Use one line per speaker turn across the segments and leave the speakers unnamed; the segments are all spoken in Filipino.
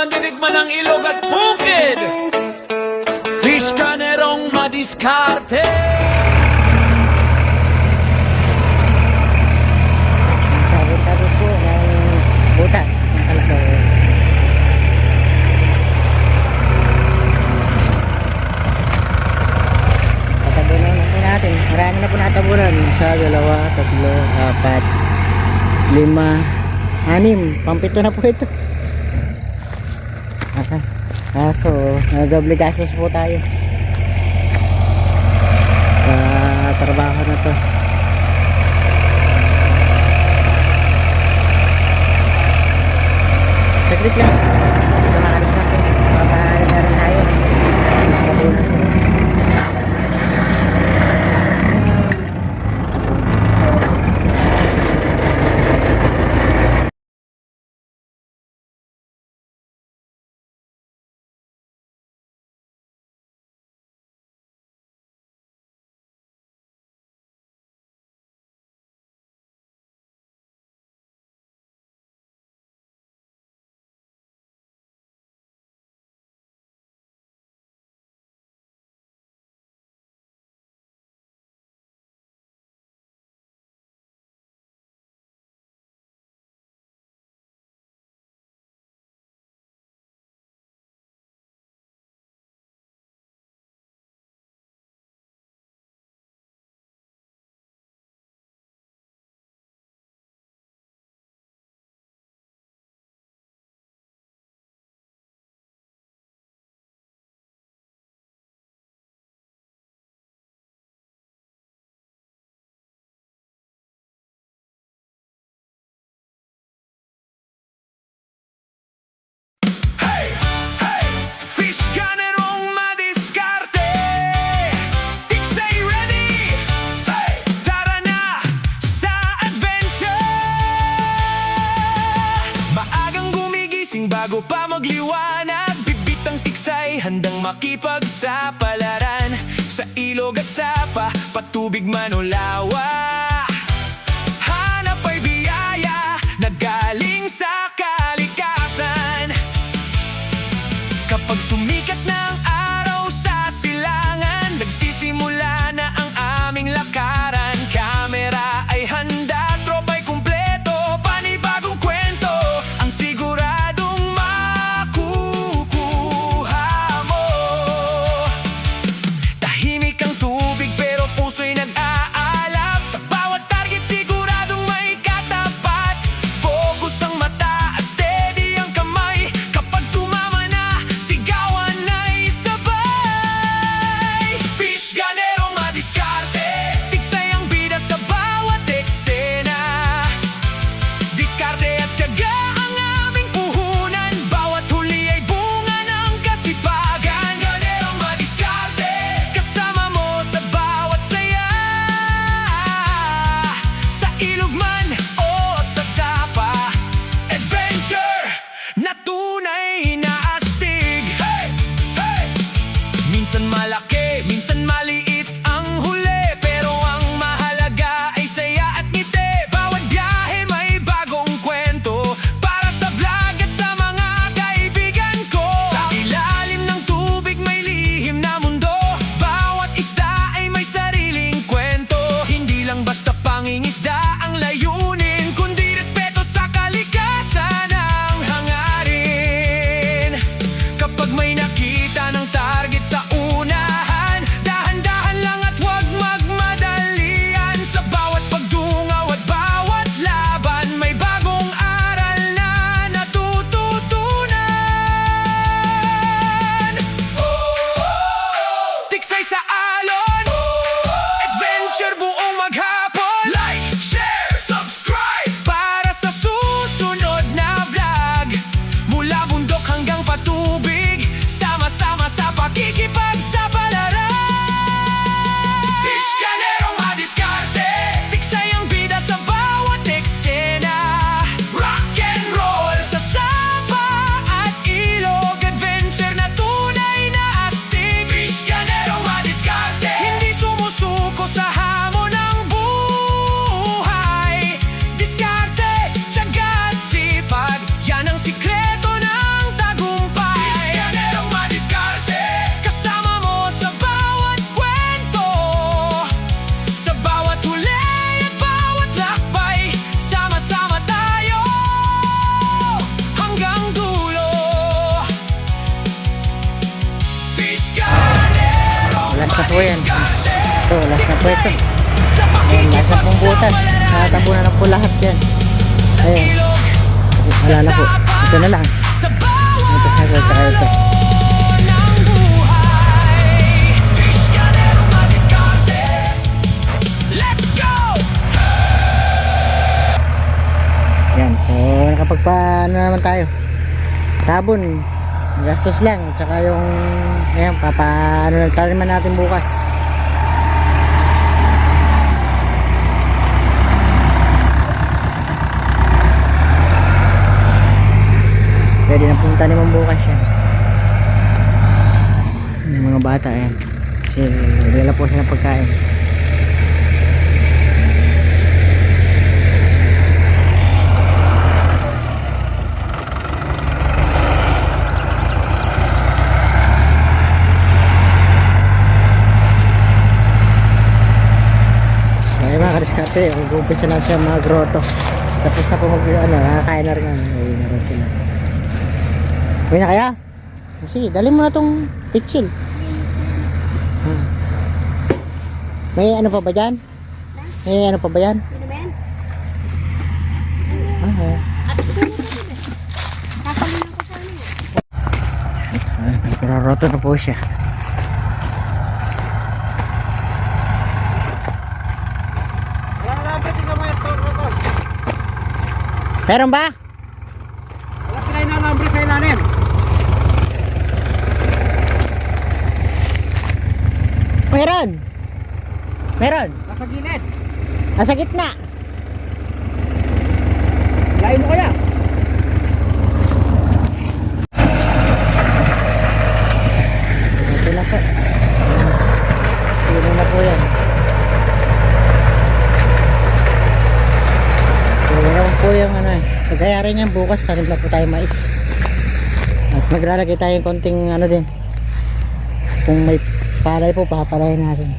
mandirigma ng ilog at bukid. Fish kanerong madiskarte.
Tabi-tabi po ng butas ng kalakaw. Tatabunan na po natin. Marami na po natabunan. Isa, dalawa, tatlo, apat, lima, anim. Pampito na po ito. Kaso, nagdoble gastos po tayo sa trabaho na to. Saglit lang. Ito maalis natin. Papaharin na rin tayo. Nakabunan.
Fish kanerong madiskarte. Tiksay ready. Tara na sa adventure. Maagang gumigising bago pa magliwanag. Bibit ang tiksay, handang makipagsapalaran. Sa ilog at sapa, patubig man o lawa. Hanap ay biyaya na galing sa kalikasan. Kapag sumikat ng araw sa silangan, nagsisimula na ang aming lakaran. Kamera ay handa, tropa'y kumpleto, panibagong kwento ang siguradong makukuha mo. Tahimik ang tubig pero puso'y nag-aalap. Sa bawat target siguradong may katapat. Focus ang mata at steady ang kamay. Kapag tumama na, sigawan ay sabay. Fish ganerong madiskarte. Tiksay ang bida sa bawat eksena. Diskarte at tiyaga ang aming puhunan. Bawat huli ay bunga ng kasipagan. Ganerong madiskarte, kasama mo sa bawat saya. Sa ilog man o sa sapa, adventure na tunay na astig. Minsan malaki, minsan maliit ang huli, pero ang mahalaga ay saya at ngiti. Bawat biyahe may bagong kwento para sa vlog at sa mga kaibigan ko. Sa ilalim ng tubig may lihim na mundo. Bawat isda ay may sariling kwento. Hindi lang basta pangingisda ang layunin, kundi respeto sa kalikasan ang hangarin. Kapag may nakita ng target sa unahan, dahan-dahan lang at huwag magmadalian. Sa bawat pagdungaw at bawat laban, may bagong aral na natututunan. Tiksay sa alon, adventure buong maghapon. Like, share, subscribe.
po yan. Ito, last na po ito.
Sa
Ayan, last na pong butas. Nakatabunan na po lahat yan. Ayan. Wala na po. Ito na lang.
Sa bawat
Ito na tsaka ito.
ng buhay. Fish ganero madiskarte. Let's go!
Yan, so nakapagpaano naman tayo. Tabon. Gastos lang. Tsaka yung ayan, papaano na taliman natin bukas. Pwede na pong taniman bukas yan. Yung mga bata yan. Kasi nila po sila ng pagkain. So ayun mga kadiskarte, mag-umpisa na siya mga grotto. Tapos na po nakakain na rin yan. Uwi na rin sila. Uwi na kaya? Sige, dali mo na tong pitchil. May ano pa ba dyan? May ano pa ba yan? Nagkaroto na po siya. Meron ba?
Wala sila inalambre sa ilalim.
Meron. Meron.
Nasa gilid.
Nasa gitna.
Lain mo kaya?
Ito na po. Ito na po yan. Ito naman po yung ano eh. Pagkayarin yan bukas, tanim na po tayo mais. At maglalagay tayo ng konting ano din. Kung may palay po, papalayin natin.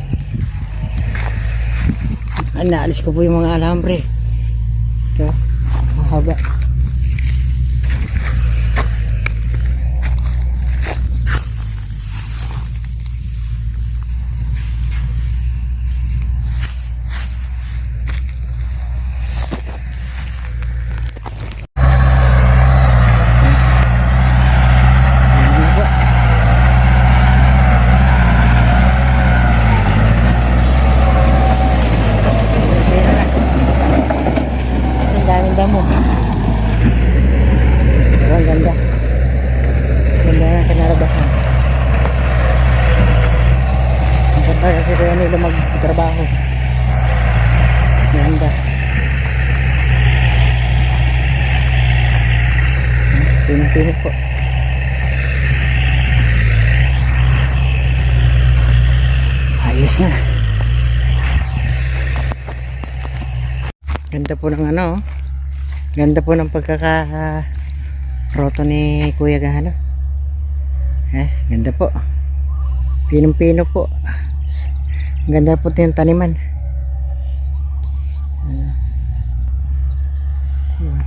Ay, naalis ko po yung mga alambre. Ito, mahaba. Damo. Pero ang ganda. Ganda na kinarabasan. Ang ganda kasi kaya nila magtrabaho. Ganda. Pinag-pinag po. Ayos na. Ganda po ng ano. Ganda po ng pagkaka-roto ni Kuya Gahano. Ganda po. Pinong-pino po. Ganda po yung taniman.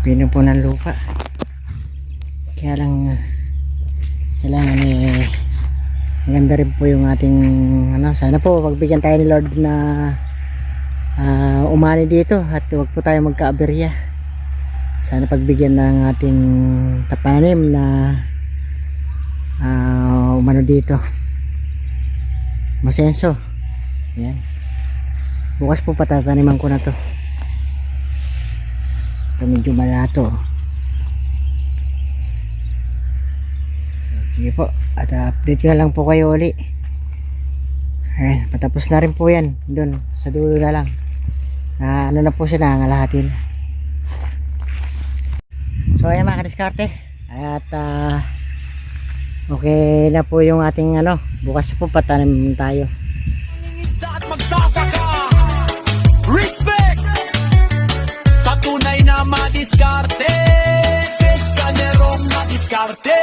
Pino po ng lupa. Kaya lang kailangan maganda rin po yung ating sana po pagbigyan tayo ni Lord na umani dito at huwag po tayo magka-aberya. Sana pagbigyan ng ating tapananim na umano dito masenso. Ayan. Bukas po patataniman ko na to. Ito medyo malato. Sige po, at update na lang po kayo uli. Ayan, patapos na rin po yan doon sa dulo na lang. Ano na po siya, nangangalahatin. So ayan mga kadiskarte. At okay na po yung ating bukas po patanim tayo.
At magsasaka. Respect sa tunay na madiskarte. Fish ganerong madiskarte.